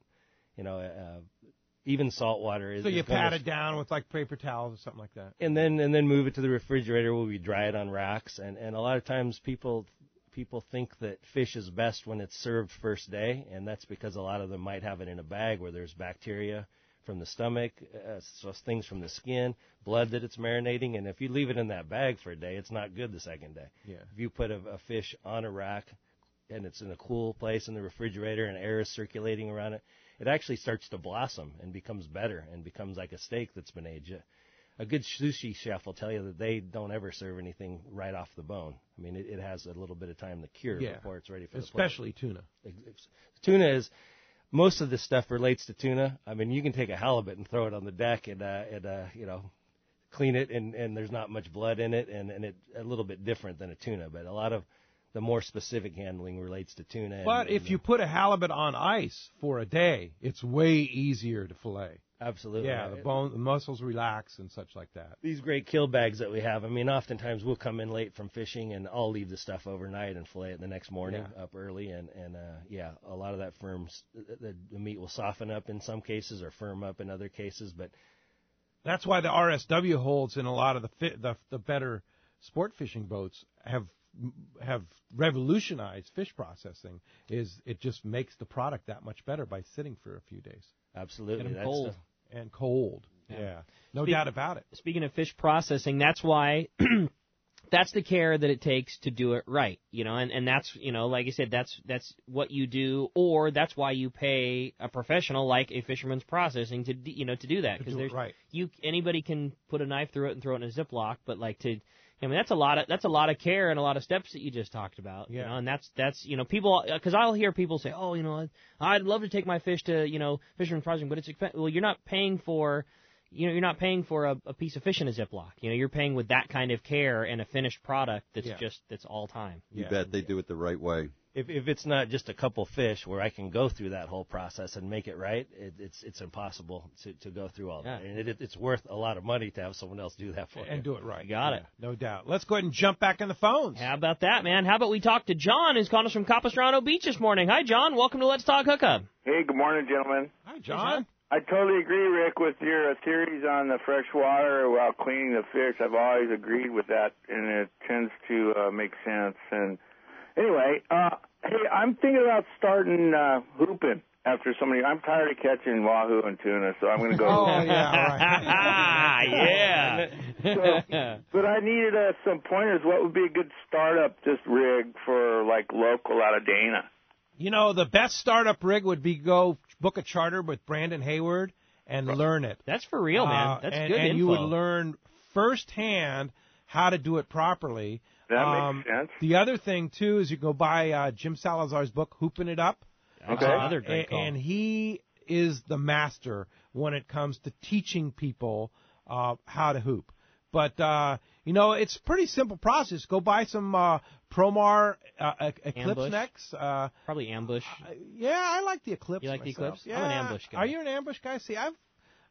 Even salt water is. So you pat it down with like paper towels or something like that. And then move it to the refrigerator where we dry it on racks. And a lot of times people think that fish is best when it's served first day, and that's because a lot of them might have it in a bag where there's bacteria from the stomach, so things from the skin, blood that it's marinating, and if you leave it in that bag for a day, it's not good the second day. Yeah. If you put a fish on a rack and it's in a cool place in the refrigerator and air is circulating around it, it actually starts to blossom and becomes better and becomes like a steak that's been aged. A good sushi chef will tell you that they don't ever serve anything right off the bone. I mean, it has a little bit of time to cure before it's ready for the plate. Especially tuna. Tuna is... Most of this stuff relates to tuna. I mean, you can take a halibut and throw it on the deck and clean it, and there's not much blood in it, and it's a little bit different than a tuna. But a lot of the more specific handling relates to tuna. But if you put a halibut on ice for a day, it's way easier to fillet. Absolutely. Yeah, the muscles relax and such like that. These great kill bags that we have, I mean, oftentimes we'll come in late from fishing, and I'll leave the stuff overnight and fillet it the next morning up early. And a lot of that the meat will soften up in some cases or firm up in other cases. But That's why the RSW holds in a lot of the better sport fishing boats have revolutionized fish processing. Is it just makes the product that much better by sitting for a few days. Absolutely. And cold. And cold. Yeah. No doubt about it. Speaking of fish processing, that's why that's the care that it takes to do it right, and that's, like I said, that's what you do, or that's why you pay a professional like a Fisherman's Processing to do that, because anybody can put a knife through it and throw it in a Ziploc, but that's a lot of care and a lot of steps that you just talked about, and that's people, because I'll hear people say, oh, I'd love to take my fish to, Fisherman's Processing, but it's expensive. Well, you're not paying for a piece of fish in a Ziploc. You're paying with that kind of care and a finished product that's all time. You bet they do it the right way. If it's not just a couple fish where I can go through that whole process and make it right, it's impossible to go through all that. And it's worth a lot of money to have someone else do that for you. And do it right. You got it. No doubt. Let's go ahead and jump back in the phones. How about that, man? How about we talk to John, who's calling us from Capistrano Beach this morning. Hi, John. Welcome to Let's Talk Hookup. Hey, good morning, gentlemen. Hi, John. I totally agree, Rick, with your theories on the fresh water while cleaning the fish. I've always agreed with that, and it tends to make sense. And anyway, hey, I'm thinking about starting hooping after somebody. I'm tired of catching wahoo and tuna, so I'm going to go. Oh, yeah, right. Yeah. But I needed some pointers. What would be a good startup just rig for, local out of Dana? The best startup rig would be go book a charter with Brandon Hayward and learn it. That's for real, man. That's good info. And you would learn firsthand how to do it properly. That makes sense. The other thing, too, is you go buy Jim Salazar's book, Hooping It Up. Okay. Another great call. And he is the master when it comes to teaching people how to hoop. But, it's a pretty simple process. Go buy some Promar Eclipse Ambush. necks. Probably Ambush. Yeah, I like the Eclipse. You like myself. the Eclipse? Yeah. I'm an Ambush guy. Are you an Ambush guy? See,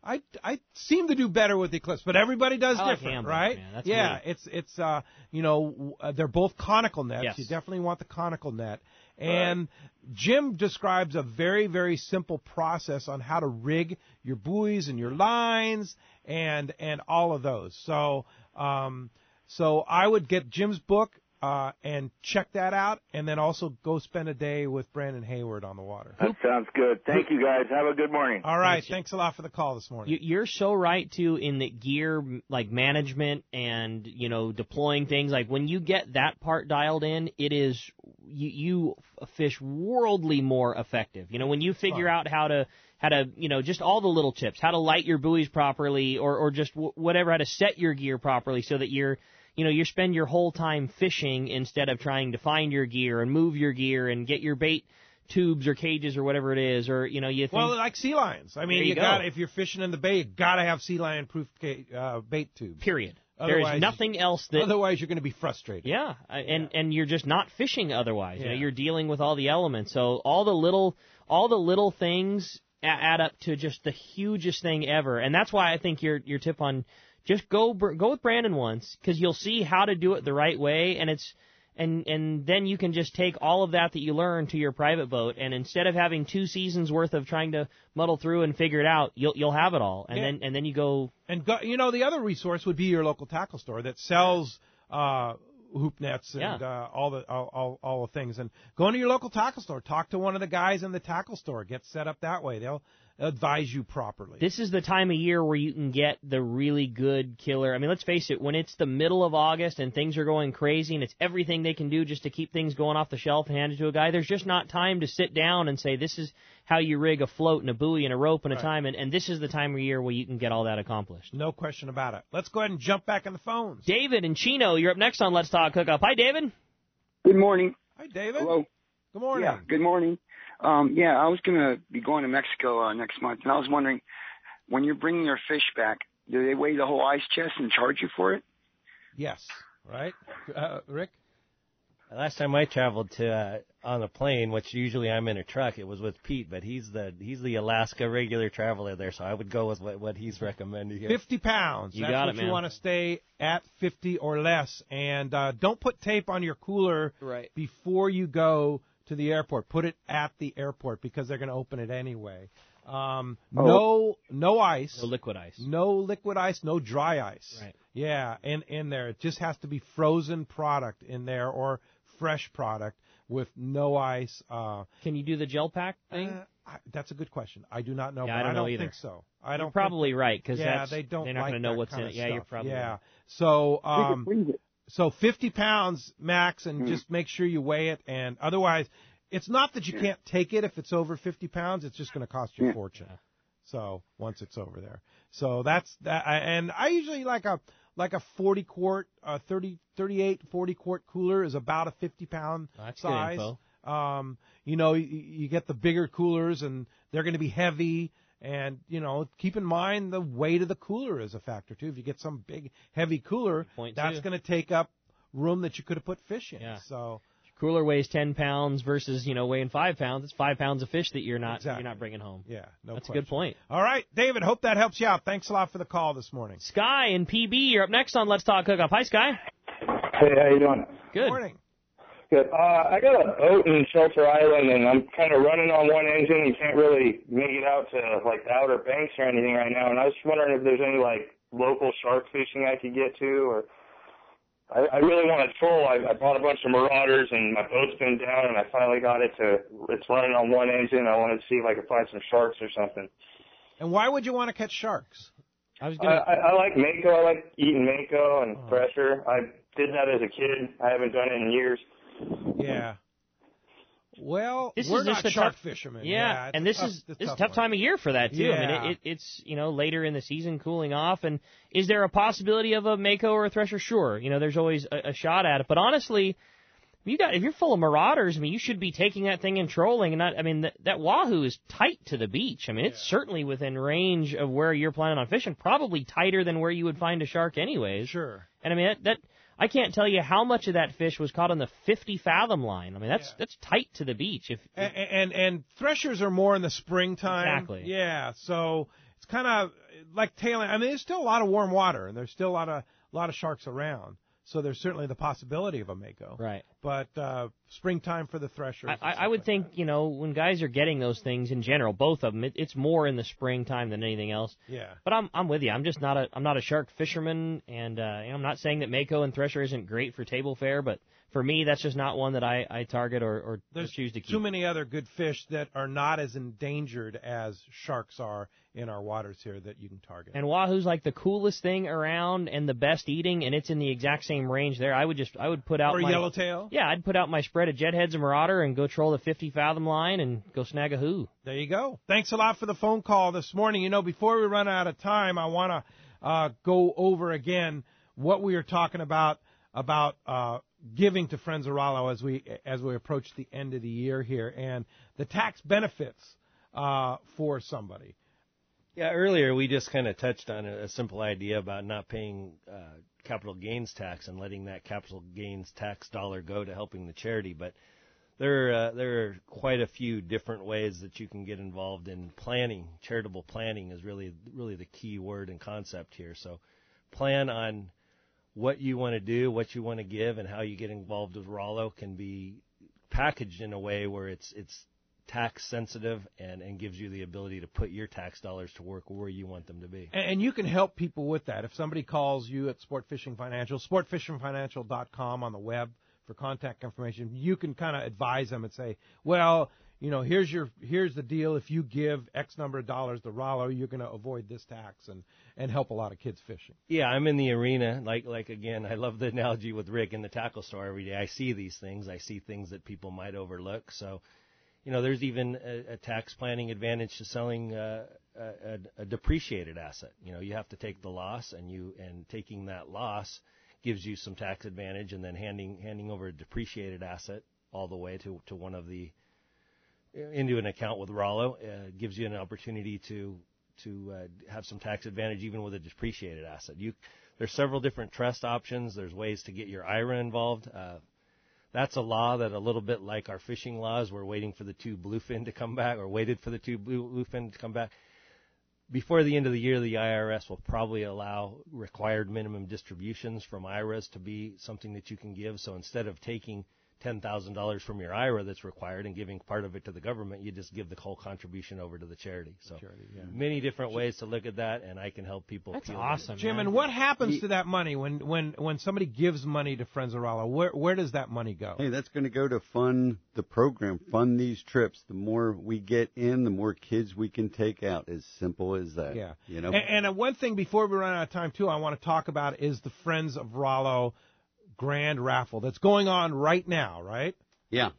I seem to do better with the Eclipse, but everybody does different, like Ambush, right? Man. That's neat. It's they're both conical nets. Yes. You definitely want the conical net. And Jim describes a very, very simple process on how to rig your buoys and your lines and all of those. So I would get Jim's book and check that out, and then also go spend a day with Brandon Hayward on the water. That sounds good. Thank you, guys. Have a good morning. All right. Thanks a lot for the call this morning. You're so right, too, in the gear, management and, deploying things. When you get that part dialed in, it is, you fish worldly more effective. When you figure out how to, just all the little tips, how to light your buoys properly or just whatever, how to set your gear properly so that you spend your whole time fishing instead of trying to find your gear and move your gear and get your bait tubes or cages or whatever it is, or you think. Well, like sea lions. I mean, if you're fishing in the bay, you gotta have sea lion proof bait tubes. Period. There is nothing else that. Otherwise, you're going to be frustrated. Yeah, and you're just not fishing. Otherwise, you're dealing with all the elements. So all the little things add up to just the hugest thing ever, and that's why I think your tip on. Just go with Brandon once, because you'll see how to do it the right way, and then you can just take all of that you learn to your private boat, and instead of having 2 seasons worth of trying to muddle through and figure it out, you'll have it all, and then you go. And the other resource would be your local tackle store that sells hoop nets and all the things. And go into your local tackle store, talk to one of the guys in the tackle store, get set up that way. They'll advise you properly. This is the time of year where you can get the really good killer. I mean, let's face it, when it's the middle of August and things are going crazy and it's everything they can do just to keep things going off the shelf and hand it to a guy, there's just not time to sit down and say, this is how you rig a float and a buoy and a rope and a time, and this is the time of year where you can get all that accomplished. No question about it. Let's go ahead and jump back in the phones. David and Chino, you're up next on Let's Talk Hookup. Hi, David. Good morning. Hi, David. Hello. Good morning. Yeah, good morning. I was going to be going to Mexico next month, and I was wondering, when you're bringing your fish back, do they weigh the whole ice chest and charge you for it? Yes. Right? Rick? Last time I traveled to on a plane, which usually I'm in a truck, it was with Pete, but he's the Alaska regular traveler there, so I would go with what he's recommending. 50 pounds. You That's got what it, man. You want to stay at 50 or less, and don't put tape on your cooler before you go to the airport. Put it at the airport because they're going to open it anyway. No ice. No liquid ice. No liquid ice, no dry ice. Right. Yeah, in there. It just has to be frozen product in there or fresh product with no ice. Can you do the gel pack thing? That's a good question. I do not know. Yeah, but I don't know think either. so. You're probably right, because they're not not going to know what's in it. Yeah, you're probably right. So 50 pounds max, and just make sure you weigh it. And otherwise, it's not that you can't take it if it's over 50 pounds. It's just going to cost you a fortune. So once it's over there. So that's that. And I usually like a 40 quart, 38, 40 quart cooler is about a 50 pound size. Good info. You get the bigger coolers, and they're going to be heavy. And, keep in mind the weight of the cooler is a factor, too. If you get some big, heavy cooler, that's going to take up room that you could have put fish in. Yeah. So cooler weighs 10 pounds versus, weighing 5 pounds. It's 5 pounds of fish that you're not bringing home. Yeah, That's a good point. All right, David, hope that helps you out. Thanks a lot for the call this morning. Sky and PB, you're up next on Let's Talk Hookup. Hi, Sky. Hey, how you doing? Good. Morning. Good. I got a boat in Shelter Island, and I'm kind of running on one engine. You can't really make it out to, the Outer Banks or anything right now, and I was just wondering if there's any, local shark fishing I could get to, or I really want to troll. I bought a bunch of Marauders, and my boat's been down, and I finally got it it's running on one engine. I wanted to see if I could find some sharks or something. And why would you want to catch sharks? I like mako. I like eating mako and fresher. I did that as a kid. I haven't done it in years. Yeah. Well, this we're is not just shark fishermen. Yeah, and this is a tough time of year for that too. Yeah. I mean, it's later in the season, cooling off. And is there a possibility of a mako or a thresher? Sure. There's always a shot at it. But honestly, if you're full of Marauders, you should be taking that thing and trolling. And that wahoo is tight to the beach. It's certainly within range of where you're planning on fishing. Probably tighter than where you would find a shark anyways. Sure. And that. I can't tell you how much of that fish was caught on the 50-fathom line. That's tight to the beach. And threshers are more in the springtime. Exactly. Yeah, so it's kind of like tailing. There's still a lot of warm water, and there's still a lot of sharks around. So there's certainly the possibility of a mako. Right. But springtime for the threshers. I would think, when guys are getting those things in general, both of them, it's more in the springtime than anything else. Yeah. But I'm with you. I'm just not a shark fisherman, and I'm not saying that mako and thresher isn't great for table fare, but for me, that's just not one that I target or choose to keep. Too many other good fish that are not as endangered as sharks are in our waters here that you can target. And wahoo's like the coolest thing around and the best eating, and it's in the exact same range there. I would put out my yellowtail. Yeah, I'd put out my spread of jetheads and marauder and go troll the 50-fathom line and go snag a hoo. There you go. Thanks a lot for the phone call this morning. Before we run out of time, I want to go over again what we were talking about giving to Friends of Rallo as we approach the end of the year here, and the tax benefits for somebody. Yeah, earlier we just kind of touched on a simple idea about not paying capital gains tax and letting that capital gains tax dollar go to helping the charity. But there are quite a few different ways that you can get involved in planning. Charitable planning is really the key word and concept here. So plan on what you want to do, what you want to give, and how you get involved with Rollo can be packaged in a way where it's tax sensitive and gives you the ability to put your tax dollars to work where you want them to be. And you can help people with that. If somebody calls you at Sportfishing Financial, sportfishingfinancial.com on the web for contact information, you can kind of advise them and say, well, here's the deal. If you give X number of dollars to Rallo, you're going to avoid this tax and help a lot of kids fishing. Yeah, I'm in the arena. Like again, I love the analogy with Rick in the tackle store every day. I see these things. I see things that people might overlook. So, there's even a tax planning advantage to selling a depreciated asset. You have to take the loss, and taking that loss gives you some tax advantage, and then handing over a depreciated asset all the way to one of the into an account with Rollo gives you an opportunity to have some tax advantage even with a depreciated asset. There's several different trust options. There's ways to get your IRA involved. That's a law that a little bit like our fishing laws, we're waiting for the two bluefin to come back, or waited for the two bluefin to come back. Before the end of the year, the IRS will probably allow required minimum distributions from IRAs to be something that you can give. So instead of taking $10,000 from your IRA that's required and giving part of it to the government. You just give the whole contribution over to the charity. So many different ways to look at that, and I can help people. That's awesome, Jim. man. And what happens to that money when somebody gives money to Friends of Rollo? Where does that money go? Hey, that's going to go to fund the program, fund these trips. The more we get in, the more kids we can take out. As simple as that. Yeah. You know. And one thing before we run out of time too, I want to talk about is the Friends of Rollo Grand Raffle that's going on right now, right? Yeah.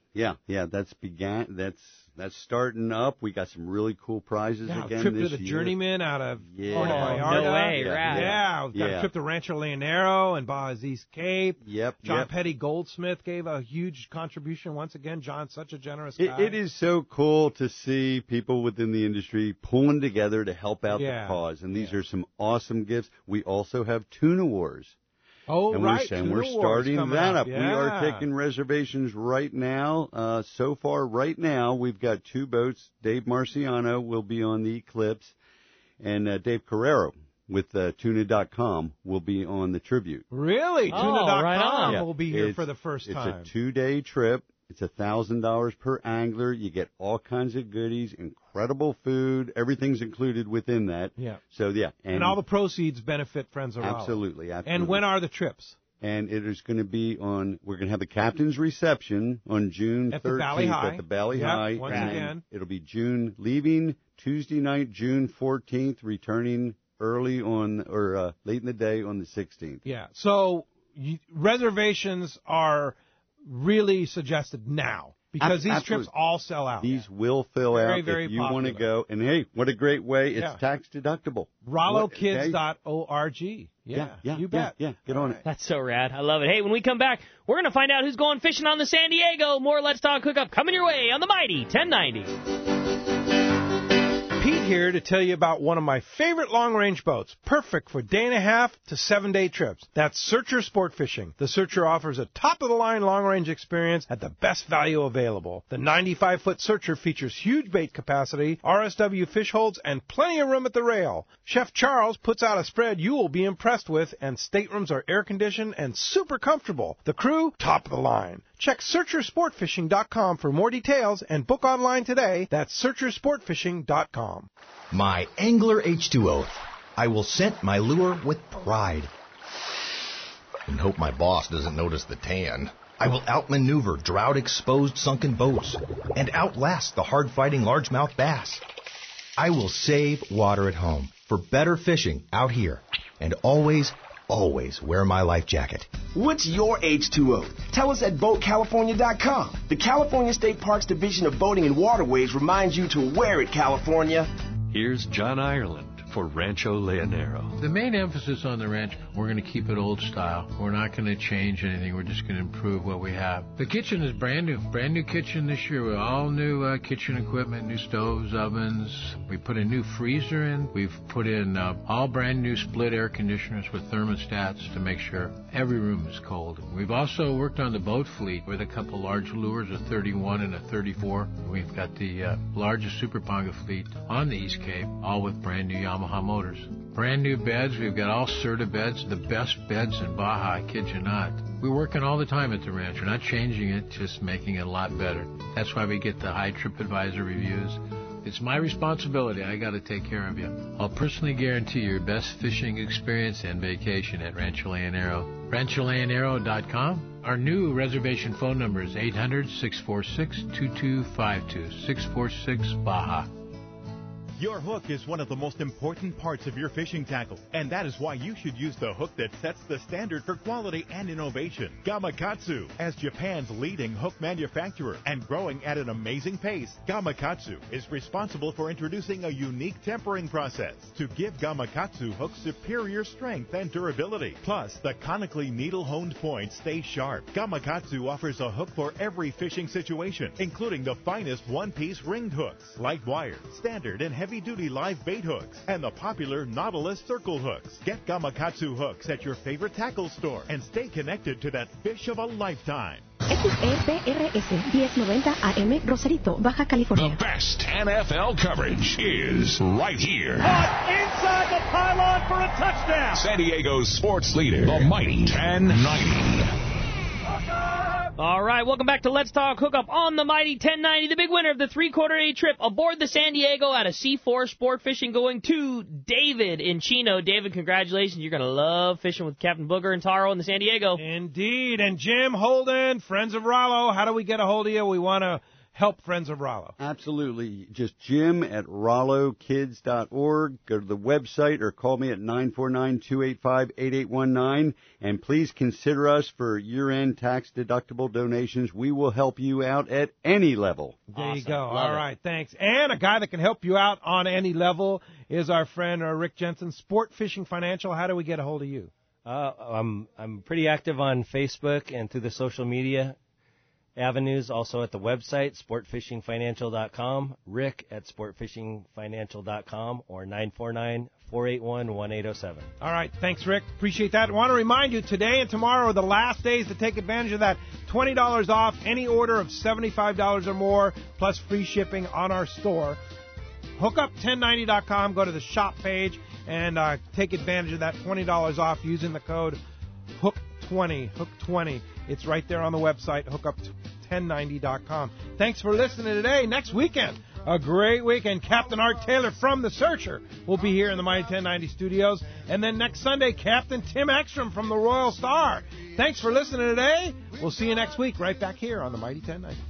That's starting up. We got some really cool prizes again trip this to the year. Journeyman out of Yeah. Puerto Vallarta. No way, Yeah, we've got a trip to Rancho Leonero and Baja's East Cape. John Petty Goldsmith gave a huge contribution once again. John's such a generous guy. It is so cool to see people within the industry pulling together to help out the cause, and these are some awesome gifts. We also have Tuna Wars. Oh, and right. We're starting that up. We are taking reservations right now. So far, right now, we've got 2 boats. Dave Marciano will be on the Eclipse, and Dave Carrero with Tuna.com will be on the Tribute. Really? Tuna.com right on. will be here for the first time. It's a 2-day trip. It's $1,000 per angler. You get all kinds of goodies, incredible food. Everything's included within that. Yeah. So, yeah. And all the proceeds benefit Friends of Rollo. Absolutely. And when are the trips? And it is going to be we're going to have the captain's reception on June 13th at the Valley High. At the Valley High. Once again. It'll be leaving Tuesday night, June 14th, returning early late in the day on the 16th. Yeah. So reservations are really suggested now because these trips all sell out. These will fill out very if you want to go. And hey, what a great way. It's tax deductible. RolloKids.org. Yeah, you bet. Yeah, get on it. That's so rad. I love it. Hey, when we come back, we're going to find out who's going fishing on the San Diego. More Let's Talk Hookup coming your way on the Mighty 1090. Pete here to tell you about one of my favorite long-range boats, perfect for 1.5 to 7-day trips. That's Searcher Sportfishing. The Searcher offers a top-of-the-line long-range experience at the best value available. The 95-foot Searcher features huge bait capacity, RSW fish holds, and plenty of room at the rail. Chef Charles puts out a spread you will be impressed with, and staterooms are air-conditioned and super comfortable. The crew, top of the line. Check SearcherSportFishing.com for more details and book online today. That's SearcherSportFishing.com. My Angler H2O. I will scent my lure with pride. And hope my boss doesn't notice the tan. I will outmaneuver drought-exposed sunken boats and outlast the hard-fighting largemouth bass. I will save water at home for better fishing out here and always wear my life jacket. What's your H2O? Tell us at BoatCalifornia.com. The California State Parks Division of Boating and Waterways reminds you to wear it, California. Here's John Ireland for Rancho Leonero. The main emphasis on the ranch, we're going to keep it old style. We're not going to change anything. We're just going to improve what we have. The kitchen is brand new kitchen this year with all new kitchen equipment, new stoves, ovens. We put a new freezer in. We've put in all brand new split air conditioners with thermostats to make sure every room is cold. We've also worked on the boat fleet with a couple large lures, a 31 and a 34. We've got the largest Super Ponga fleet on the East Cape, all with brand new Yamaha motors. Brand new beds. We've got all Serta beds, the best beds in Baja, I kid you not. We're working all the time at the ranch. We're not changing it, just making it a lot better. That's why we get the high TripAdvisor reviews. It's my responsibility. I got to take care of you. I'll personally guarantee your best fishing experience and vacation at Rancho Leonero. RanchoLeonero.com. Our new reservation phone number is 800-646-2252, 646 Baja. Your hook is one of the most important parts of your fishing tackle, and that is why you should use the hook that sets the standard for quality and innovation. Gamakatsu. As Japan's leading hook manufacturer and growing at an amazing pace, Gamakatsu is responsible for introducing a unique tempering process to give Gamakatsu hooks superior strength and durability. Plus, the conically needle-honed points stay sharp. Gamakatsu offers a hook for every fishing situation, including the finest one-piece ringed hooks, light wire, standard and heavy-duty live bait hooks, and the popular Nautilus circle hooks. Get Gamakatsu hooks at your favorite tackle store and stay connected to that fish of a lifetime. XEPRS 1090 AM Rosarito, Baja California. The best NFL coverage is right here. Caught inside the pylon for a touchdown. San Diego's sports leader, the mighty 1090. All right, welcome back to Let's Talk Hookup on the Mighty 1090. The big winner of the three-quarter-day trip aboard the San Diego out of C4 Sport Fishing going to David in Chino. David, congratulations. You're going to love fishing with Captain Booger and Taro in the San Diego. Indeed. And Jim, Holden, Friends of Rallo, how do we get a hold of you? We want to help Friends of Rallo. Absolutely. Just Jim at RalloKids.org. Go to the website or call me at 949-285-8819. And please consider us for year-end tax-deductible donations. We will help you out at any level. There you go. All right, thanks. And a guy that can help you out on any level is our friend Rick Jensen, Sportfishing Financial. How do we get a hold of you? I'm pretty active on Facebook and through the social media avenues, also at the website, sportfishingfinancial.com, Rick at sportfishingfinancial.com, or 949-481-1807. All right, thanks, Rick. Appreciate that. I want to remind you, today and tomorrow are the last days to take advantage of that $20 off any order of $75 or more, plus free shipping on our store. Hookup1090.com, go to the shop page, and take advantage of that $20 off using the code HOOK20, HOOK20. It's right there on the website, hookup1090.com. Thanks for listening today. Next weekend, a great weekend. Captain Art Taylor from The Searcher will be here in the Mighty 1090 studios. And then next Sunday, Captain Tim Ekstrom from the Royal Star. Thanks for listening today. We'll see you next week right back here on the Mighty 1090.